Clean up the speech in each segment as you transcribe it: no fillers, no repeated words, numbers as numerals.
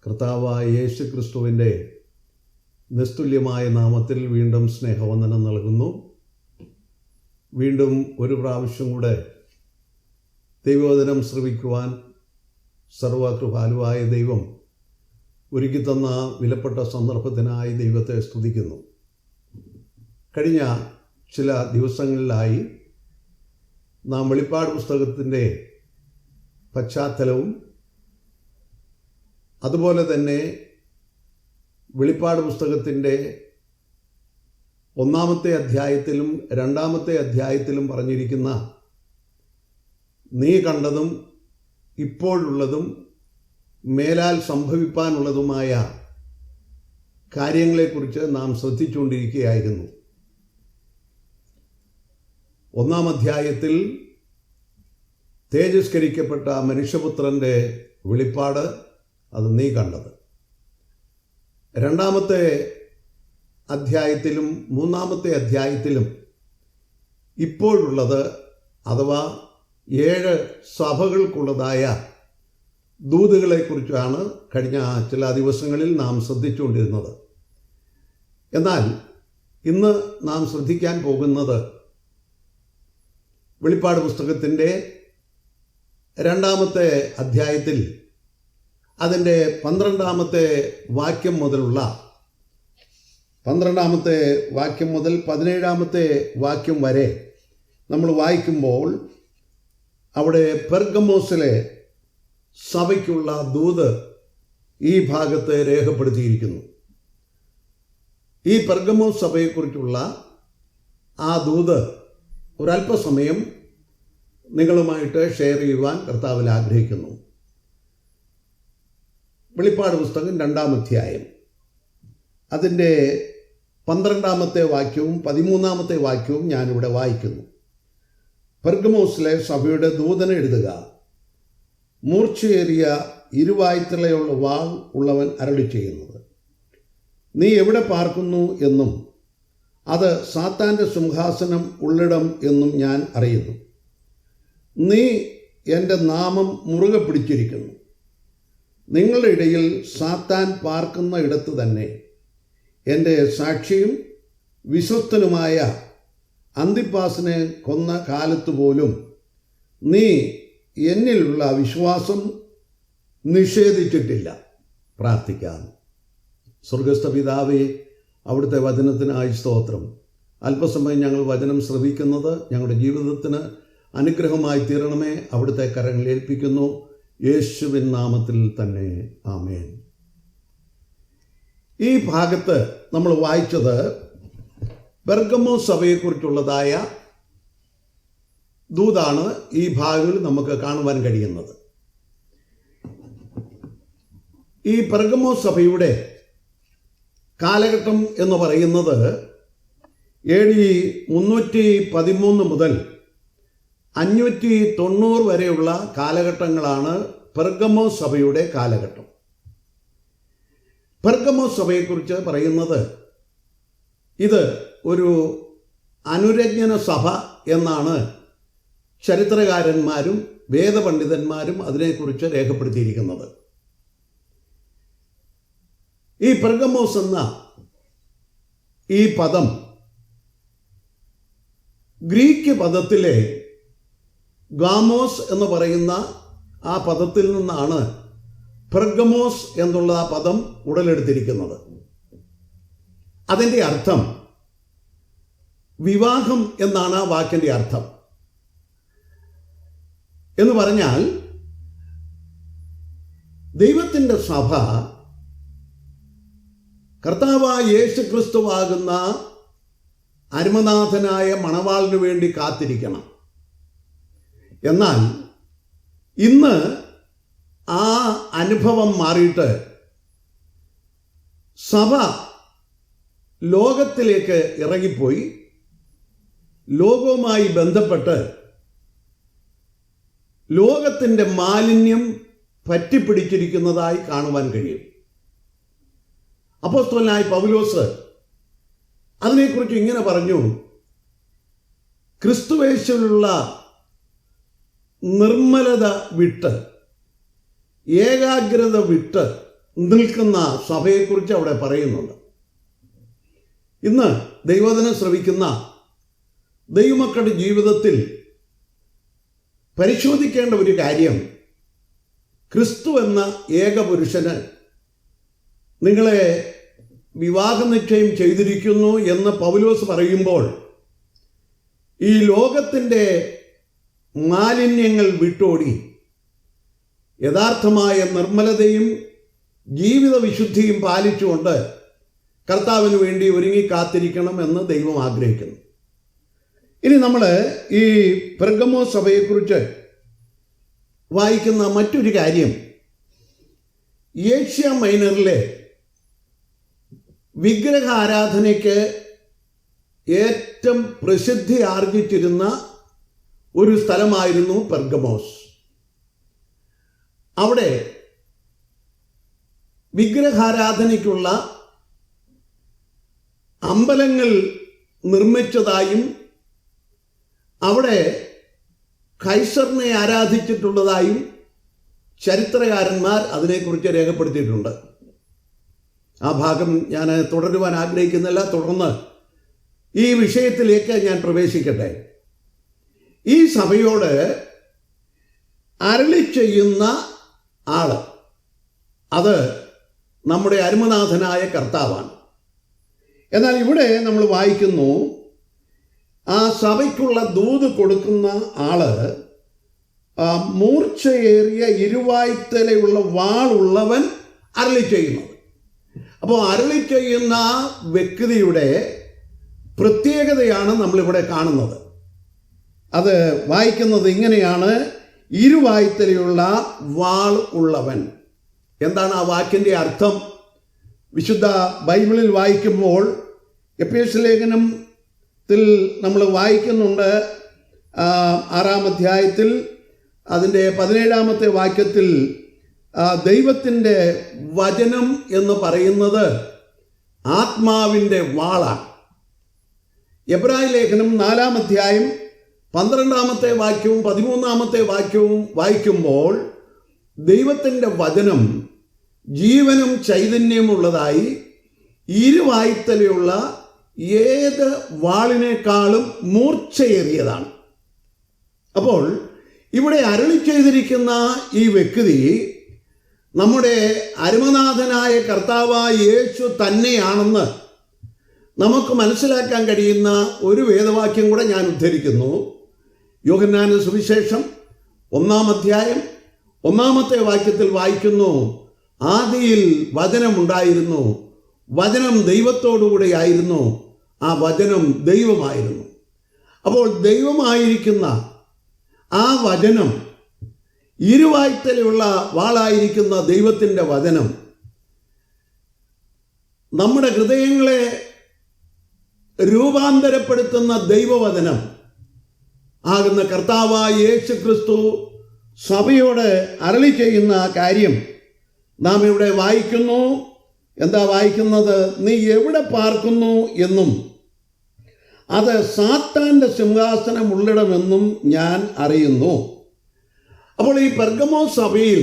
കർത്താവായ യേശു ക്രിസ്തുവിൻ്റെ നിസ്തുല്യമായ നാമത്തിൽ വീണ്ടും സ്നേഹവന്ദനം നൽകുന്നു. വീണ്ടും ഒരു പ്രാവശ്യം കൂടെ ദൈവവചനം ശ്രവിക്കുവാൻ സർവകൃപാലുവായ ദൈവം ഒരുക്കിത്തന്ന വിലപ്പെട്ട സന്ദർഭത്തിനായി ദൈവത്തെ സ്തുതിക്കുന്നു. കഴിഞ്ഞ ചില ദിവസങ്ങളിലായി നാം വെളിപ്പാട് പുസ്തകത്തിൻ്റെ പശ്ചാത്തലവും അതുപോലെ തന്നെ വെളിപ്പാട് പുസ്തകത്തിൻ്റെ 1-ാമത്തെ അധ്യായത്തിലും 2-ാമത്തെ അധ്യായത്തിലും പറഞ്ഞിരിക്കുന്ന നീ കണ്ടതും ഇപ്പോഴുള്ളതും മേലാൽ സംഭവിപ്പാനുള്ളതുമായ കാര്യങ്ങളെക്കുറിച്ച് നാം ശ്രദ്ധിച്ചുകൊണ്ടിരിക്കുകയായിരുന്നു. 1-ാം അധ്യായത്തിൽ തേജസ്കരിക്കപ്പെട്ട മനുഷ്യപുത്രൻ്റെ വെളിപ്പാട്, അത് നീ കണ്ടത്. 2-ാമത്തെ അധ്യായത്തിലും 3-ാമത്തെ അധ്യായത്തിലും ഇപ്പോഴുള്ളത് അഥവാ 7 സഭകൾക്കുള്ളതായ ദൂതുകളെക്കുറിച്ചാണ് കഴിഞ്ഞ ചില ദിവസങ്ങളിൽ നാം ശ്രദ്ധിച്ചുകൊണ്ടിരുന്നത്. എന്നാൽ ഇന്ന് നാം ശ്രദ്ധിക്കാൻ പോകുന്നത് വെളിപ്പാട് പുസ്തകത്തിൻ്റെ 2-ാമത്തെ അധ്യായത്തിൽ അതിൻ്റെ 12-ാമത്തെ വാക്യം മുതലുള്ള 12-ാമത്തെ വാക്യം മുതൽ 17-ാമത്തെ വാക്യം വരെ നമ്മൾ വായിക്കുമ്പോൾ അവിടെ പെർഗമോസിലെ സഭയ്ക്കുള്ള ദൂത് ഈ ഭാഗത്ത് രേഖപ്പെടുത്തിയിരിക്കുന്നു. ഈ പെർഗമോസ് സഭയെക്കുറിച്ചുള്ള ആ ദൂത് ഒരല്പസമയം നിങ്ങളുമായിട്ട് ഷെയർ ചെയ്യുവാൻ കർത്താവിൽ ആഗ്രഹിക്കുന്നു. വെളിപ്പാട് പുസ്തകം 2-ാം അധ്യായം അതിൻ്റെ 12-ാമത്തെ വാക്യവും 13-ാമത്തെ വാക്യവും ഞാനിവിടെ വായിക്കുന്നു. പെർഗമോസിലെ സഭയുടെ ദൂതനെ എഴുതുക. മൂർച്ചയേറിയ ഇരുവായ്ത്തലയുള്ള വാൾ ഉള്ളവൻ അരുളി ചെയ്യുന്നത്, നീ എവിടെ പാർക്കുന്നു എന്നും അത് സാത്താൻ്റെ സിംഹാസനം ഉള്ളിടം എന്നും ഞാൻ അറിയുന്നു. നീ എൻ്റെ നാമം മുറുകെ പിടിച്ചിരിക്കുന്നു. നിങ്ങളുടെ ഇടയിൽ സാത്താൻ പാർക്കുന്ന ഇടത്ത് തന്നെ എൻ്റെ സാക്ഷിയും വിശ്വസ്തനുമായ അന്തിപ്പാസിനെ കൊന്ന കാലത്ത് പോലും നീ എന്നിലുള്ള വിശ്വാസം നിഷേധിച്ചിട്ടില്ല. പ്രാർത്ഥിക്കാം. സ്വർഗസ്ഥ പിതാവേ, അവിടുത്തെ വചനത്തിനായി സ്തോത്രം. അല്പസമയം ഞങ്ങൾ വചനം ശ്രവിക്കുന്നത് ഞങ്ങളുടെ ജീവിതത്തിന് അനുഗ്രഹമായി തീരണമേ. അവിടുത്തെ കരങ്ങളിൽ ഏൽപ്പിക്കുന്നു, യേശുവിൻ നാമത്തിൽ തന്നെ, ആമേൻ. ഈ ഭാഗത്ത് നമ്മൾ വായിച്ചത് പെർഗമോസ് സഭയെക്കുറിച്ചുള്ളതായ ദൂതാണ്. ഈ ഭാഗങ്ങളിൽ നമുക്ക് കാണുവാൻ കഴിയുന്നത് ഈ പെർഗമോസ് സഭയുടെ കാലഘട്ടം എന്ന് പറയുന്നത് AD 313 മുതൽ 590 വരെയുള്ള കാലഘട്ടങ്ങളാണ് പെർഗമോസ് സഭയുടെ കാലഘട്ടം. പെർഗമോസ് സഭയെക്കുറിച്ച് പറയുന്നത് ഇത് ഒരു അനുരഞ്ജന സഭ എന്നാണ് ചരിത്രകാരന്മാരും വേദപണ്ഡിതന്മാരും അതിനെക്കുറിച്ച് രേഖപ്പെടുത്തിയിരിക്കുന്നത്. ഈ പെർഗമോസ് എന്ന ഈ പദം ഗ്രീക്ക് പദത്തിലെ ഗാമോസ് എന്ന് പറയുന്ന ആ പദത്തിൽ നിന്നാണ് പെർഗമോസ് എന്നുള്ള ആ പദം ഉടലെടുത്തിരിക്കുന്നത്. അതിൻ്റെ അർത്ഥം വിവാഹം എന്നാണ് ആ വാക്കിൻ്റെ അർത്ഥം. എന്ന് പറഞ്ഞാൽ ദൈവത്തിൻ്റെ സഭ കർത്താവായ യേശു ക്രിസ്തുവാകുന്ന അരുമനാഥനായ മണവാളിനു വേണ്ടി കാത്തിരിക്കണം. എന്നാൽ ഇന്ന് ആ അനുഭവം മാറിയിട്ട് സഭ ലോകത്തിലേക്ക് ഇറങ്ങിപ്പോയി ലോകവുമായി ബന്ധപ്പെട്ട് ലോകത്തിൻ്റെ മാലിന്യം പറ്റിപ്പിടിച്ചിരിക്കുന്നതായി കാണുവാൻ കഴിയും. അപ്പോസ്തലനായ പൗലോസ് അതിനെക്കുറിച്ച് ഇങ്ങനെ പറഞ്ഞു, ക്രിസ്തുവേശുവിലുള്ള നിർമ്മലത വിട്ട് ഏകാഗ്രത വിട്ട് നിൽക്കുന്ന സഭയെക്കുറിച്ച് അവിടെ പറയുന്നുണ്ട്. ഇന്ന് ദൈവവചനം ശ്രവിക്കുന്ന ദൈവമക്കളുടെ ജീവിതത്തിൽ പരിശോധിക്കേണ്ട ഒരു കാര്യം, ക്രിസ്തു എന്ന ഏകപുരുഷന് നിങ്ങളെ വിവാഹനിശ്ചയം ചെയ്തിരിക്കുന്നു എന്ന് പൗലോസ് പറയുമ്പോൾ ഈ ലോകത്തിൻ്റെ മാലിന്യങ്ങൾ വിട്ടോടി യഥാർത്ഥമായ നിർമ്മലതയും ജീവിത വിശുദ്ധിയും പാലിച്ചുകൊണ്ട് കർത്താവിന് വേണ്ടി ഒരുങ്ങി കാത്തിരിക്കണം എന്ന് ദൈവം ആഗ്രഹിക്കുന്നു. ഇനി നമ്മൾ ഈ പെർഗമോസ് സഭയെക്കുറിച്ച് വായിക്കുന്ന മറ്റൊരു കാര്യം, ഏഷ്യ മൈനറിലെ വിഗ്രഹ ആരാധനയ്ക്ക് ഏറ്റവും പ്രസിദ്ധി ആർജിച്ചിരുന്ന ഒരു സ്ഥലമായിരുന്നു പെർഗമോസ്. അവിടെ വിഗ്രഹാരാധനയ്ക്കുള്ള അമ്പലങ്ങൾ നിർമ്മിച്ചതായും അവിടെ കൈസറിനെ ആരാധിച്ചിട്ടുള്ളതായും ചരിത്രകാരന്മാർ അതിനെക്കുറിച്ച് രേഖപ്പെടുത്തിയിട്ടുണ്ട്. ആ ഭാഗം ഞാൻ തുടരുവാൻ ആഗ്രഹിക്കുന്നില്ല. തുടർന്ന് ഈ വിഷയത്തിലേക്ക് ഞാൻ പ്രവേശിക്കട്ടെ. ഈ സഭയോട് അരുളി ചെയ്യുന്ന ആള് അത് നമ്മുടെ അരുമനാഥനായ കർത്താവാണ്. എന്നാൽ ഇവിടെ നമ്മൾ വായിക്കുന്നു, ആ സഭയ്ക്കുള്ള ദൂത് കൊടുക്കുന്ന ആള് മൂർച്ചയേറിയ ഇരുവായ്ത്തലയുള്ള വാളുള്ളവൻ അരുളി ചെയ്യുന്നത്. അപ്പോൾ അരുളി ചെയ്യുന്ന വ്യക്തിയുടെ പ്രത്യേകതയാണ് നമ്മളിവിടെ കാണുന്നത്. അത് വായിക്കുന്നത് ഇങ്ങനെയാണ്: ഇരുവായ്ത്തലയുള്ള വാൾ ഉള്ളവൻ. എന്താണ് ആ വാക്കിൻ്റെ അർത്ഥം? വിശുദ്ധ ബൈബിളിൽ വായിക്കുമ്പോൾ എഫേസ്യ ലേഖനത്തിൽ നമ്മൾ വായിക്കുന്നുണ്ട്, 6-ാം അധ്യായത്തിൽ അതിൻ്റെ 17-ാമത്തെ വാക്യത്തിൽ ദൈവത്തിൻ്റെ വചനം എന്ന് പറയുന്നത് ആത്മാവിൻ്റെ വാളാണ്. എബ്രായ ലേഖനം 4-ാം അധ്യായം 12-ാമത്തെ വാക്യവും 13-ാമത്തെ വാക്യവും വായിക്കുമ്പോൾ ദൈവത്തിൻ്റെ വചനം ജീവനും ചൈതന്യമുള്ളതായി ഇരുവായ്ത്തലയുള്ള ഏത് വാളിനേക്കാളും മൂർച്ചയേറിയതാണ്. അപ്പോൾ ഇവിടെ അരുളി ചെയ്തിരിക്കുന്ന ഈ വ്യക്തി നമ്മുടെ അരുമനാഥനായ കർത്താവായ യേശു തന്നെയാണെന്ന് നമുക്ക് മനസ്സിലാക്കാൻ കഴിയുന്ന ഒരു വേദവാക്യം കൂടെ ഞാൻ ഉദ്ധരിക്കുന്നു. യോഹന്നാന്റെ സുവിശേഷം 1-ാം അധ്യായം 1-ാമത്തെ വാക്യത്തിൽ വായിക്കുന്നു, ആദിയിൽ വചനമുണ്ടായിരുന്നു, വചനം ദൈവത്തോടുകൂടെയായിരുന്നു, ആ വചനം ദൈവമായിരുന്നു. അപ്പോൾ ദൈവമായിരിക്കുന്ന ആ വചനം, ഇരുവായ്ത്തലയുള്ള വാളായിരിക്കുന്ന ദൈവത്തിൻ്റെ വചനം നമ്മുടെ ഹൃദയങ്ങളെ രൂപാന്തരപ്പെടുത്തുന്ന ദൈവവചനം ആകുന്ന കർത്താവായ യേശു ക്രിസ്തു സഭയോട് അരുളി ചെയ്യുന്ന കാര്യം നാം ഇവിടെ വായിക്കുന്നു. എന്താ വായിക്കുന്നത്? നീ എവിടെ പാർക്കുന്നു എന്നും അത് സാത്താൻ്റെ സിംഹാസനമുള്ളിടമെന്നും ഞാൻ അറിയുന്നു. അപ്പോൾ ഈ പെർഗമോസ് സഭയിൽ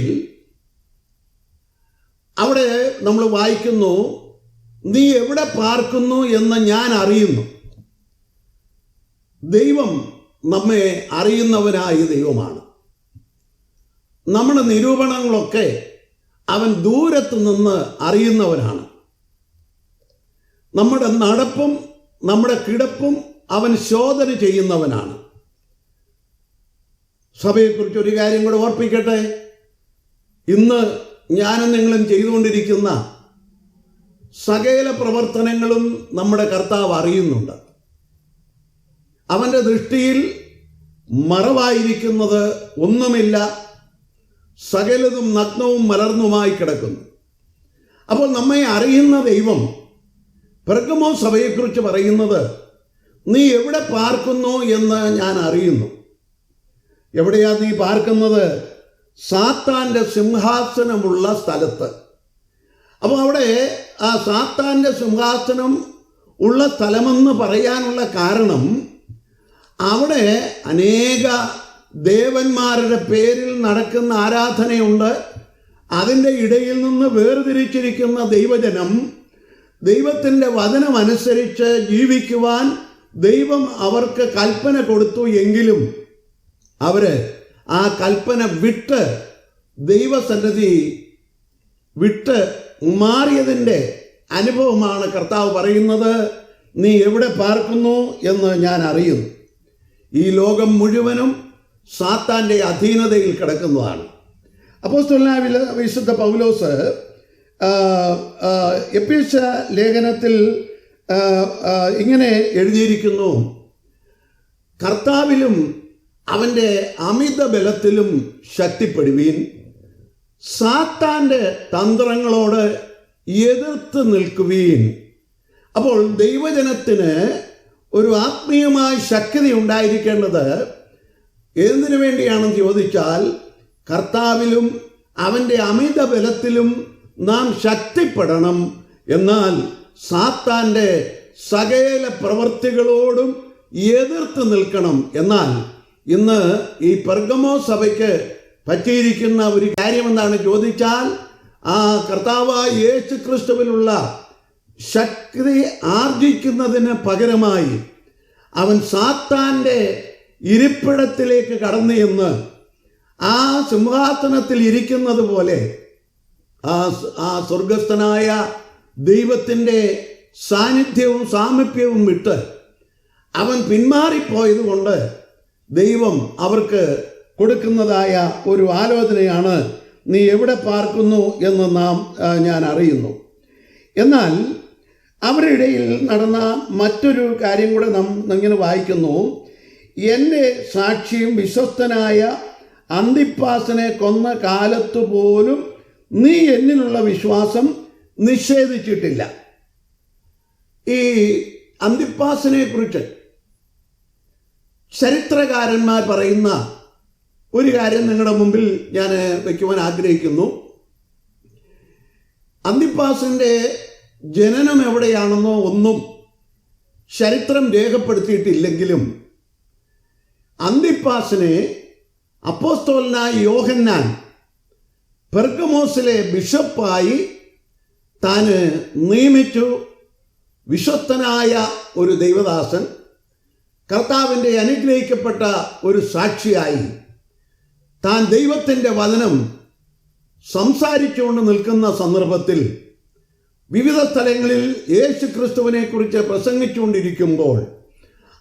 അവിടെ നമ്മൾ വായിക്കുന്നു, നീ എവിടെ പാർക്കുന്നു എന്ന് ഞാൻ അറിയുന്നു. ദൈവം നമ്മെ അറിയുന്നവനായ ദൈവമാണ്. നമ്മുടെ നിരൂപണങ്ങളൊക്കെ അവൻ ദൂരത്ത് നിന്ന് അറിയുന്നവനാണ്. നമ്മുടെ നടപ്പും നമ്മുടെ കിടപ്പും അവൻ ശോധന ചെയ്യുന്നവനാണ്. സഭയെക്കുറിച്ച് ഒരു കാര്യം കൂടെ ഓർപ്പിക്കട്ടെ. ഇന്ന് ഞാനും നിങ്ങളും ചെയ്തുകൊണ്ടിരിക്കുന്ന സകല പ്രവർത്തനങ്ങളും നമ്മുടെ കർത്താവ് അറിയുന്നുണ്ട്. അവൻ്റെ ദൃഷ്ടിയിൽ മറവായിരിക്കുന്നത് ഒന്നുമില്ല. സകലതും നഗ്നവും മലർന്നുമായി കിടക്കുന്നു. അപ്പോൾ നമ്മെ അറിയുന്ന ദൈവം പെർഗമോസ് സഭയെക്കുറിച്ച് പറയുന്നത്, നീ എവിടെ പാർക്കുന്നു എന്ന് ഞാൻ അറിയുന്നു. എവിടെയാ നീ പാർക്കുന്നത്? സാത്താൻ്റെ സിംഹാസനമുള്ള സ്ഥലത്ത്. അപ്പോൾ അവിടെ ആ സാത്താൻ്റെ സിംഹാസനം ഉള്ള സ്ഥലമെന്ന് പറയാനുള്ള കാരണം, അവിടെ അനേക ദേവന്മാരുടെ പേരിൽ നടക്കുന്ന ആരാധനയുണ്ട്. അതിൻ്റെ ഇടയിൽ നിന്ന് വേർതിരിച്ചിരിക്കുന്ന ദൈവജനം ദൈവത്തിൻ്റെ വചനമനുസരിച്ച് ജീവിക്കുവാൻ ദൈവം അവർക്ക് കൽപ്പന കൊടുത്തു എങ്കിലും അവർ ആ കൽപ്പന വിട്ട് ദൈവസന്നിധി വിട്ട് മാറിയതിൻ്റെ അനുഭവമാണ് കർത്താവ് പറയുന്നത്. നീ എവിടെ പാർക്കുന്നു എന്ന് ഞാൻ അറിയുന്നു. ഈ ലോകം മുഴുവനും സാത്താൻ്റെ അധീനതയിൽ കിടക്കുന്നതാണ്. അപ്പോസ്തലനായ വിശുദ്ധ പൗലോസ് എഫേസ്യ ലേഖനത്തിൽ ഇങ്ങനെ എഴുതിയിരിക്കുന്നു: കർത്താവിലും അവൻ്റെ അമിത ബലത്തിലും ശക്തിപ്പെടുവീൻ, സാത്താൻ്റെ തന്ത്രങ്ങളോട് എതിർത്ത് നിൽക്കുവീൻ. അപ്പോൾ ദൈവജനത്തിന് ഒരു ആത്മീയമായ ശക്തി ഉണ്ടായിരിക്കേണ്ടത് എന്തിനു വേണ്ടിയാണെന്ന് ചോദിച്ചാൽ, കർത്താവിലും അവൻ്റെ അമിത ബലത്തിലും നാം ശക്തിപ്പെടണം. എന്നാൽ സാത്താൻ്റെ സകല പ്രവൃത്തികളോടും എതിർത്ത് നിൽക്കണം. എന്നാൽ ഇന്ന് ഈ പെർഗമോ സഭയ്ക്ക് പറ്റിയിരിക്കുന്ന ഒരു കാര്യം എന്താണ് ചോദിച്ചാൽ, ആ കർത്താവായ യേശു ക്രിസ്തുവിലുള്ള ശക്തി ആർജിക്കുന്നതിന് പകരമായി അവൻ സാത്താൻ്റെ ഇരിപ്പിടത്തിലേക്ക് കടന്നു എന്ന് ആ സിംഹാസനത്തിൽ ഇരിക്കുന്നത് പോലെ ആ സ്വർഗസ്ഥനായ ദൈവത്തിൻ്റെ സാന്നിധ്യവും സാമീപ്യവും വിട്ട് അവൻ പിന്മാറിപ്പോയത് കൊണ്ട് ദൈവം അവർക്ക് കൊടുക്കുന്നതായ ഒരു ആലോചനയാണ് നീ എവിടെ പാർക്കുന്നു എന്ന് ഞാൻ അറിയുന്നു. എന്നാൽ അവരുടെ ഇടയിൽ നടന്ന മറ്റൊരു കാര്യം കൂടെ നാം ഇങ്ങനെ വായിക്കുന്നു: എൻ്റെ സാക്ഷിയും വിശ്വസ്തനായ അന്തിപ്പാസിനെ കൊന്ന കാലത്തു പോലും നീ എന്നിലുള്ള വിശ്വാസം നിഷേധിച്ചിട്ടില്ല. ഈ അന്തിപ്പാസിനെ കുറിച്ച് ചരിത്രകാരന്മാർ പറയുന്ന ഒരു കാര്യം നിങ്ങളുടെ മുമ്പിൽ ഞാൻ വയ്ക്കുവാൻ ആഗ്രഹിക്കുന്നു. അന്തിപ്പാസിൻ്റെ ജനനം എവിടെയാണെന്നോ ഒന്നും ചരിത്രം രേഖപ്പെടുത്തിയിട്ടില്ലെങ്കിലും അന്തിപ്പാസിനെ അപ്പോസ്തലനായ യോഹന്നാൻ പെർഗമോസിലെ ബിഷപ്പായി താന് നിയമിച്ചു. വിശ്വസ്തനായ ഒരു ദൈവദാസൻ, കർത്താവിൻ്റെ അനുഗ്രഹിക്കപ്പെട്ട ഒരു സാക്ഷിയായി താൻ ദൈവത്തിൻ്റെ വചനം സംസാരിച്ചുകൊണ്ട് നിൽക്കുന്ന സന്ദർഭത്തിൽ വിവിധ സ്ഥലങ്ങളിൽ യേശു ക്രിസ്തുവിനെ കുറിച്ച് പ്രസംഗിച്ചുകൊണ്ടിരിക്കുമ്പോൾ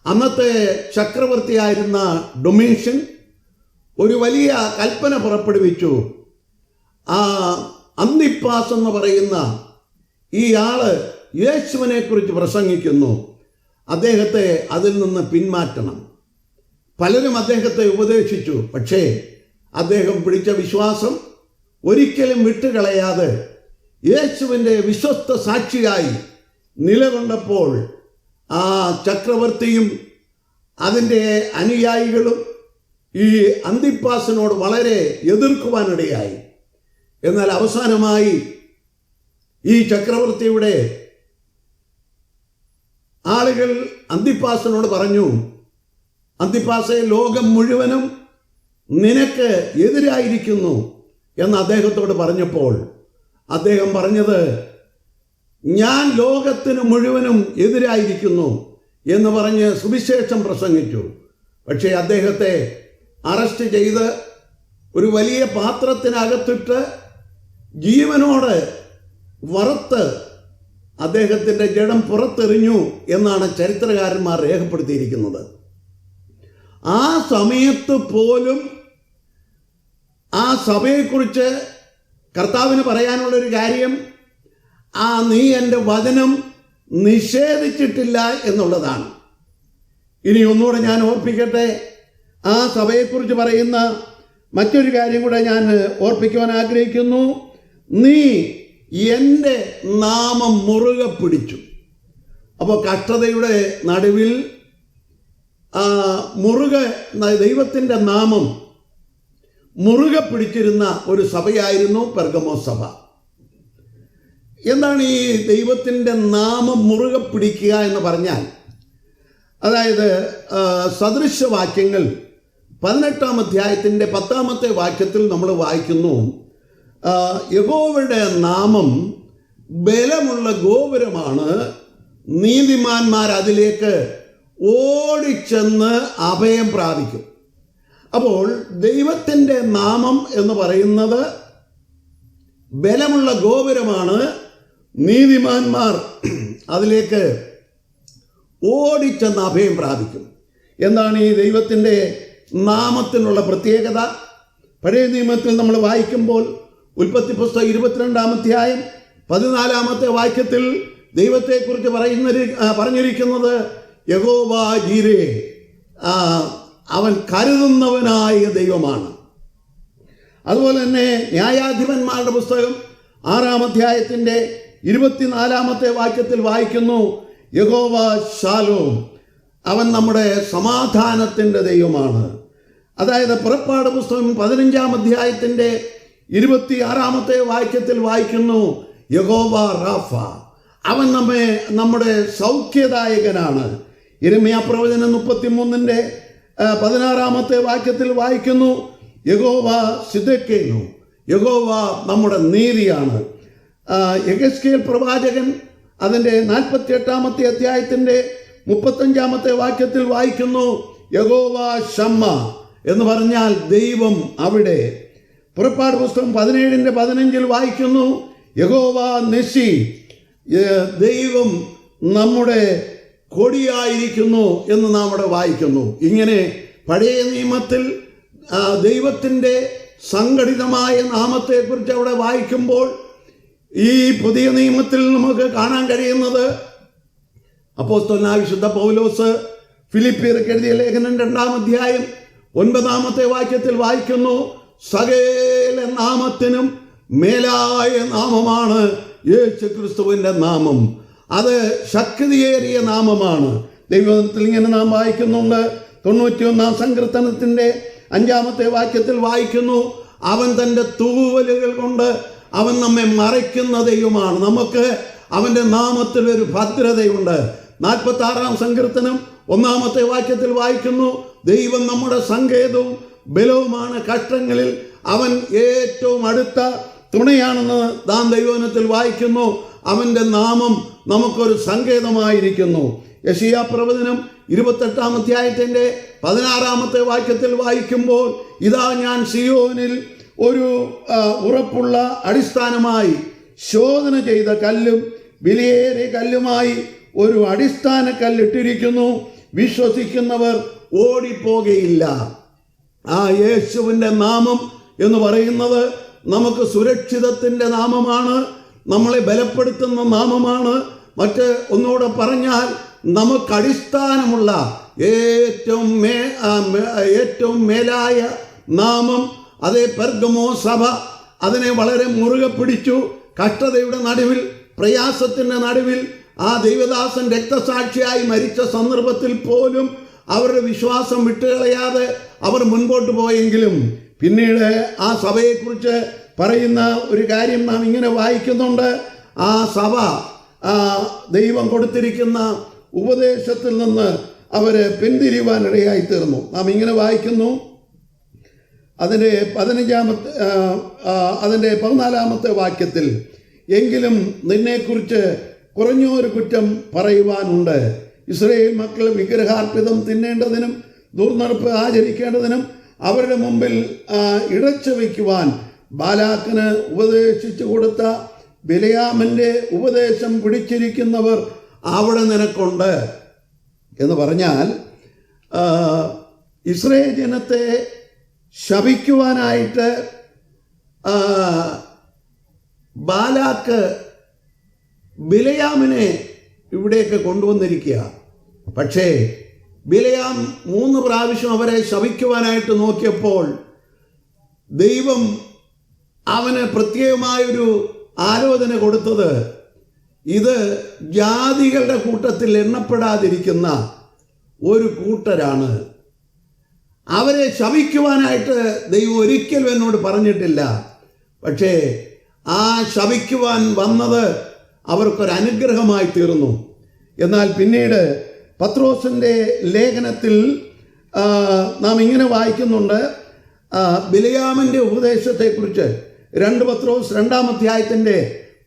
അന്നത്തെ ചക്രവർത്തിയായിരുന്ന ഡൊമീഷ്യൻ ഒരു വലിയ കൽപ്പന പുറപ്പെടുവിച്ചു. ആ അന്തിപ്പാസ് എന്ന് പറയുന്ന ഈ ആള് യേശുവിനെ കുറിച്ച് പ്രസംഗിക്കുന്നു, അദ്ദേഹത്തെ അതിൽ നിന്ന് പിന്മാറ്റണം. പലരും അദ്ദേഹത്തെ ഉപദേശിച്ചു. പക്ഷേ അദ്ദേഹം പിടിച്ച വിശ്വാസം ഒരിക്കലും വിട്ടുകളയാതെ യേശുവിൻ്റെ വിശ്വസ്ത സാക്ഷിയായി നിലകൊണ്ടപ്പോൾ ആ ചക്രവർത്തിയും അതിൻ്റെ അനുയായികളും ഈ അന്തിപ്പാസിനോട് വളരെ എതിർക്കുവാനിടയായി. എന്നാൽ അവസാനമായി ഈ ചക്രവർത്തിയുടെ ആളുകൾ അന്തിപ്പാസിനോട് പറഞ്ഞു: അന്തിപ്പാസെ, ലോകം മുഴുവനും നിനക്ക് എതിരായിരിക്കുന്നു എന്ന് അദ്ദേഹത്തോട് പറഞ്ഞപ്പോൾ അദ്ദേഹം പറഞ്ഞത്, ഞാൻ ലോകത്തിന് മുഴുവനും എതിരായിരിക്കുന്നു എന്ന് പറഞ്ഞ് സുവിശേഷം പ്രസംഗിച്ചു. പക്ഷേ അദ്ദേഹത്തെ അറസ്റ്റ് ചെയ്ത് ഒരു വലിയ പാത്രത്തിനകത്തിട്ട് ജീവനോട് വറുത്ത് അദ്ദേഹത്തിൻ്റെ ജഡം പുറത്തെറിഞ്ഞു എന്നാണ് ചരിത്രകാരന്മാർ രേഖപ്പെടുത്തിയിരിക്കുന്നത്. ആ സമയത്ത് പോലും ആ സഭയെക്കുറിച്ച് കർത്താവിന് പറയാനുള്ളൊരു കാര്യം, നീ എൻ്റെ വചനം നിഷേധിച്ചിട്ടില്ല എന്നുള്ളതാണ്. ഇനി ഒന്നുകൂടെ ഞാൻ ഓർപ്പിക്കട്ടെ, ആ സഭയെക്കുറിച്ച് പറയുന്ന മറ്റൊരു കാര്യം കൂടെ ഞാൻ ഓർപ്പിക്കുവാൻ ആഗ്രഹിക്കുന്നു. നീ എൻ്റെ നാമം മുറുകെ പിടിച്ചു. അപ്പോൾ കഷ്ടതയുടെ നടുവിൽ ദൈവത്തിൻ്റെ നാമം മുറുകെ പിടിച്ചിരുന്ന ഒരു സഭയായിരുന്നു പെർഗമോ സഭ. എന്താണ് ഈ ദൈവത്തിൻ്റെ നാമം മുറുകെ പിടിക്കുക എന്ന് പറഞ്ഞാൽ? അതായത് സദൃശവാക്യങ്ങൾ 18-ാം അധ്യായത്തിൻ്റെ 10-ാമത്തെ വാക്യത്തിൽ നമ്മൾ വായിക്കുന്നു, യഹോവയുടെ നാമം ബലമുള്ള ഗോപുരമാണ്, നീതിമാന്മാർ അതിലേക്ക് ഓടിച്ചെന്ന് അഭയം പ്രാപിക്കും. അപ്പോൾ ദൈവത്തിൻ്റെ നാമം എന്ന് പറയുന്നത് ബലമുള്ള ഗോപുരമാണ്, നീതിമാന്മാർ അതിലേക്ക് ഓടിച്ചെന്ന് അഭയം പ്രാപിക്കും. എന്താണ് ഈ ദൈവത്തിൻ്റെ നാമത്തിനുള്ള പ്രത്യേകത? പഴയ നിയമത്തിൽ നമ്മൾ വായിക്കുമ്പോൾ ഉൽപ്പത്തി പുസ്തകം 22-ാം അധ്യായം 14-ാമത്തെ വാക്യത്തിൽ ദൈവത്തെക്കുറിച്ച് പറഞ്ഞിരിക്കുന്നത് യഹോവ ജീരേ, അവൻ കരുതുന്നവനായ ദൈവമാണ്. അതുപോലെ തന്നെ ന്യായാധിപന്മാരുടെ പുസ്തകം 6-ാം അധ്യായത്തിൻ്റെ 24-ാമത്തെ വാക്യത്തിൽ വായിക്കുന്നു യഹോവ ശാലോം, അവൻ നമ്മുടെ സമാധാനത്തിൻ്റെ ദൈവമാണ്. അതായത് പുറപ്പാട് പുസ്തകം 15-ാം അധ്യായത്തിൻ്റെ 26-ാമത്തെ വാക്യത്തിൽ വായിക്കുന്നു യഹോവ റാഫ, അവൻ നമ്മുടെ സൗഖ്യദായകനാണ്. യിരെമ്യാ പ്രവചനം 33-ന്റെ 16-ാമത്തെ വാക്യത്തിൽ വായിക്കുന്നു യഹോവ സിദെക്കീനു, യഹോവ നമ്മുടെ നീതിയാണ്. യെഹെസ്കേൽ പ്രവാചകൻ അതിൻ്റെ 48-ാമത്തെ അധ്യായത്തിൻ്റെ 35-ാമത്തെ വാക്യത്തിൽ വായിക്കുന്നു യഹോവ ഷമ്മ എന്ന് പറഞ്ഞാൽ ദൈവം അവിടെ. പുറപ്പാട് പുസ്തകം 17-ന്റെ 15-ൽ വായിക്കുന്നു യഹോവ നിശി, ദൈവം നമ്മുടെ കൊടിയായിരിക്കുന്നു എന്ന് നാം അവിടെ വായിക്കുന്നു. ഇങ്ങനെ പഴയ നിയമത്തിൽ ദൈവത്തിൻ്റെ സംഘടിതമായ നാമത്തെക്കുറിച്ച് അവിടെ വായിക്കുമ്പോൾ ഈ പുതിയ നിയമത്തിൽ നമുക്ക് കാണാൻ കഴിയുന്നത് അപ്പോസ്തലനായ വിശുദ്ധ പൗലോസ് ഫിലിപ്പിയർക്ക് എഴുതിയ ലേഖനം 2-ാം അധ്യായം 9-ാമത്തെ വാക്യത്തിൽ വായിക്കുന്നു സകല നാമത്തിനും മേലായ നാമമാണ് യേശു ക്രിസ്തുവിൻ്റെ നാമം, അത് ശക്തിയേറിയ നാമമാണ്. ദൈവത്തിൽ ഇങ്ങനെ നാം വായിക്കുന്നുണ്ട് 91-ാം സങ്കീർത്തനത്തിൻ്റെ 5-ാമത്തെ വാക്യത്തിൽ വായിക്കുന്നു അവൻ തൻ്റെ തൂവലുകൾ കൊണ്ട് അവൻ നമ്മെ മറയ്ക്കുന്ന ദൈവമാണ്. നമുക്ക് അവൻ്റെ നാമത്തിൽ ഒരു ഭദ്രതയുണ്ട്. 46-ാം സങ്കീർത്തനം 1-ാമത്തെ വാക്യത്തിൽ വായിക്കുന്നു ദൈവം നമ്മുടെ സങ്കേതവും ബലവുമാണ്, കഷ്ടങ്ങളിൽ അവൻ ഏറ്റവും അടുത്ത തുണയാണെന്ന് നാം ദൈവവചനത്തിൽ വായിക്കുന്നു. അവൻ്റെ നാമം നമുക്കൊരു സങ്കേതമായിരിക്കുന്നു. യെശയ്യാ പ്രവചനം 28-ാം അധ്യായത്തിൻ്റെ 16-ാമത്തെ വാക്യത്തിൽ വായിക്കുമ്പോൾ ഇതാ ഞാൻ സിയോനിൽ ഒരു ഉറപ്പുള്ള അടിസ്ഥാനമായി ശോധന ചെയ്ത കല്ലും വിലയേറിയ കല്ലുമായി ഒരു അടിസ്ഥാന കല്ലിട്ടിരിക്കുന്നു, വിശ്വസിക്കുന്നവർ ഓടിപ്പോകയില്ല. ആ യേശുവിൻ്റെ നാമം എന്ന് പറയുന്നത് നമുക്ക് സുരക്ഷിതത്തിൻ്റെ നാമമാണ്, നമ്മളെ ബലപ്പെടുത്തുന്ന നാമമാണ്. മറ്റ് ഒന്നുകൂടെ പറഞ്ഞാൽ നമുക്ക് അടിസ്ഥാനമുള്ള ഏറ്റവും മേലായ നാമം. അതേ പെർഗമോ സഭ അതിനെ വളരെ മുറുകെ പിടിച്ചു. കഷ്ടതയുടെ നടുവിൽ, പ്രയാസത്തിൻ്റെ നടുവിൽ ആ ദൈവദാസൻ രക്തസാക്ഷിയായി മരിച്ച സന്ദർഭത്തിൽ പോലും അവരുടെ വിശ്വാസം വിട്ടുകളയാതെ അവർ മുൻപോട്ട് പോയെങ്കിലും പിന്നീട് ആ സഭയെക്കുറിച്ച് പറയുന്ന ഒരു കാര്യം നാം ഇങ്ങനെ വായിക്കുന്നുണ്ട്. ആ സഭ ദൈവം കൊടുത്തിരിക്കുന്ന ഉപദേശത്തിൽ നിന്ന് അവർ പിന്തിരിയുവാനിടയായി തീർന്നു. നാം ഇങ്ങനെ വായിക്കുന്നു അതിൻ്റെ 14-ാമത്തെ വാക്യത്തിൽ എങ്കിലും നിന്നെക്കുറിച്ച് കുറഞ്ഞൊരു കുറ്റം പറയുവാനുണ്ട്. ഇസ്രായേൽ മക്കൾ വിഗ്രഹാർപ്പിതം തിന്നേണ്ടതിനും ദുർനടപ്പ് ആചരിക്കേണ്ടതിനും അവരുടെ മുമ്പിൽ ഇടച്ചു വയ്ക്കുവാൻ ബാലാക്കിന് ഉപദേശിച്ചു കൊടുത്ത ബിലയാമിൻ്റെ ഉപദേശം പിടിച്ചിരിക്കുന്നവർ അവിടെ നിനക്കുണ്ട് എന്ന് പറഞ്ഞാൽ ഇസ്രായേൽ ജനത്തെ ശപിക്കുവാനായിട്ട് ബാലാക്ക് ബിലയാമിനെ ഇവിടേക്ക് കൊണ്ടുവന്നിരിക്കുക. പക്ഷേ ബിലയാം 3 പ്രാവശ്യം അവരെ ശപിക്കുവാനായിട്ട് നോക്കിയപ്പോൾ ദൈവം അവന് പ്രത്യേകമായൊരു ആലോചന കൊടുത്തത് ഇത് ജാതികളുടെ കൂട്ടത്തിൽ എണ്ണപ്പെടാതിരിക്കുന്ന ഒരു കൂട്ടരാണ്. അവരെ ശപിക്കുവാനായിട്ട് ദൈവം ഒരിക്കലും എന്നോട് പറഞ്ഞിട്ടില്ല. പക്ഷേ ആ ശപിക്കുവാൻ വന്നത് അവർക്കൊരനുഗ്രഹമായി തീർന്നു. എന്നാൽ പിന്നീട് പത്രോസിൻ്റെ ലേഖനത്തിൽ നാം ഇങ്ങനെ വായിക്കുന്നുണ്ട് ബിലയാമിൻ്റെ ഉപദേശത്തെക്കുറിച്ച്. 2 പത്രോസ് 2-ാം അധ്യായത്തിൻ്റെ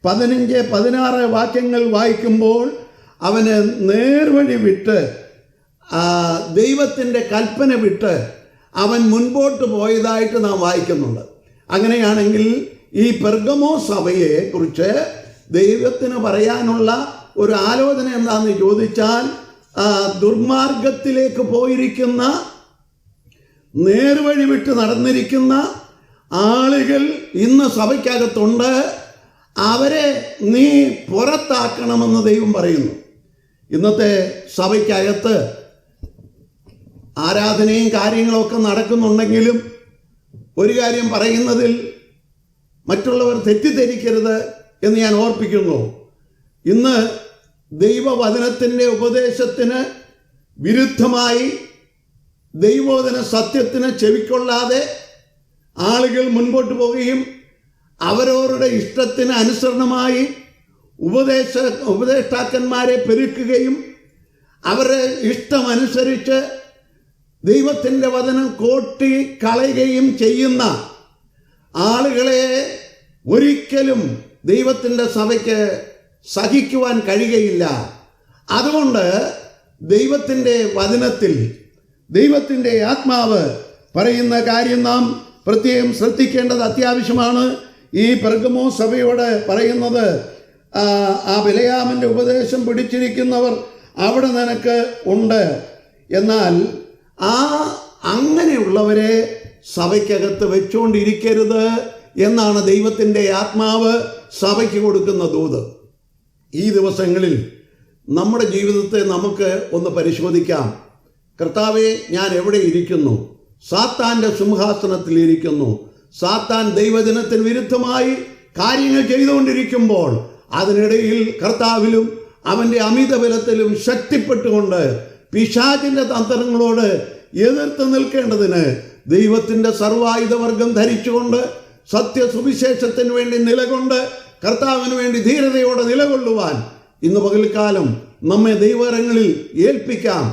15-16 വാക്യങ്ങൾ വായിക്കുമ്പോൾ അവന് നേർവഴി വിട്ട് ദൈവത്തിൻ്റെ കൽപ്പന വിട്ട് അവൻ മുൻപോട്ട് പോയതായിട്ട് നാം വായിക്കുന്നുണ്ട്. അങ്ങനെയാണെങ്കിൽ ഈ പെർഗമോസ് സഭയെ കുറിച്ച് ദൈവത്തിന് പറയാനുള്ള ഒരു ആലോചന എന്താണെന്ന് ചോദിച്ചാൽ, ദുർമാർഗത്തിലേക്ക് പോയിരിക്കുന്ന, നേർവഴി വിട്ട് നടന്നിരിക്കുന്ന ആളുകൾ ഇന്ന് സഭയ്ക്കകത്തുണ്ട്. അവരെ നീ പുറത്താക്കണമെന്ന് ദൈവം പറയുന്നു. ഇന്നത്തെ സഭയ്ക്കകത്ത് ആരാധനയും കാര്യങ്ങളൊക്കെ നടക്കുന്നുണ്ടെങ്കിലും ഒരു കാര്യം പറയുന്നതിൽ മറ്റുള്ളവർ തെറ്റിദ്ധരിക്കരുത് എന്ന് ഞാൻ ഓർപ്പിക്കുന്നു. ഇന്ന് ദൈവവചനത്തിൻ്റെ ഉപദേശത്തിന് വിരുദ്ധമായി, ദൈവവചന സത്യത്തിന് ചെവിക്കൊള്ളാതെ ആളുകൾ മുൻപോട്ട് പോവുകയും അവരവരുടെ ഇഷ്ടത്തിന് അനുസരണമായി ഉപദേഷ്ടാക്കന്മാരെ പെരുക്കുകയും അവരുടെ ഇഷ്ടമനുസരിച്ച് ദൈവത്തിൻ്റെ വചനം കോട്ടി കളയുകയും ചെയ്യുന്ന ആളുകളെ ഒരിക്കലും ദൈവത്തിൻ്റെ സഭയ്ക്ക് സഹിക്കുവാൻ കഴിയുകയില്ല. അതുകൊണ്ട് ദൈവത്തിൻ്റെ വചനത്തിൽ ദൈവത്തിൻ്റെ ആത്മാവ് പറയുന്ന കാര്യം നാം പ്രത്യേകം ശ്രദ്ധിക്കേണ്ടത് അത്യാവശ്യമാണ്. ഈ പെർഗമോസ് സഭയോട് പറയുന്നത്, ആ ബിലയാമിൻ്റെ ഉപദേശം പിടിച്ചിരിക്കുന്നവർ അവിടെ നിനക്ക് ഉണ്ട്. എന്നാൽ അങ്ങനെയുള്ളവരെ സഭയ്ക്കകത്ത് വെച്ചുകൊണ്ടിരിക്കരുത് എന്നാണ് ദൈവത്തിൻ്റെ ആത്മാവ് സഭയ്ക്ക് കൊടുക്കുന്ന ദൂത്. ഈ ദിവസങ്ങളിൽ നമ്മുടെ ജീവിതത്തെ നമുക്ക് ഒന്ന് പരിശോധിക്കാം. കർത്താവേ, ഞാൻ എവിടെ ഇരിക്കുന്നു? സാത്താൻ്റെ സിംഹാസനത്തിൽ ഇരിക്കുന്നു. സാത്താൻ ദൈവജനത്തിന് വിരുദ്ധമായി കാര്യങ്ങൾ ചെയ്തുകൊണ്ടിരിക്കുമ്പോൾ അതിനിടയിൽ കർത്താവിലും അവൻ്റെ അമിത ബലത്തിലും ശക്തിപ്പെട്ടുകൊണ്ട് പിശാചിൻ്റെ തന്ത്രങ്ങളോട് എതിർത്ത് നിൽക്കേണ്ടതിന് ദൈവത്തിൻ്റെ സർവായുധവർഗം ധരിച്ചുകൊണ്ട് സത്യസുവിശേഷത്തിന് വേണ്ടി നിലകൊണ്ട് കർത്താവിന് വേണ്ടി ധീരതയോടെ നിലകൊള്ളുവാൻ ഇന്ന് പകൽക്കാലം നമ്മെ ദൈവകരങ്ങളിൽ ഏൽപ്പിക്കാം.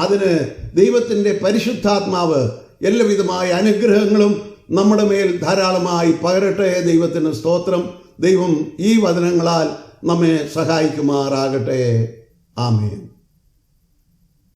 അതിന് ദൈവത്തിൻ്റെ പരിശുദ്ധാത്മാവ് എല്ലാവിധമായ അനുഗ്രഹങ്ങളും നമ്മുടെ മേൽ ധാരാളമായി പകരട്ടെ. ദൈവത്തിന് സ്തോത്രം. ദൈവം ഈ വചനങ്ങളാൽ നമ്മെ സഹായിക്കുമാറാകട്ടെ. ആമേൻ.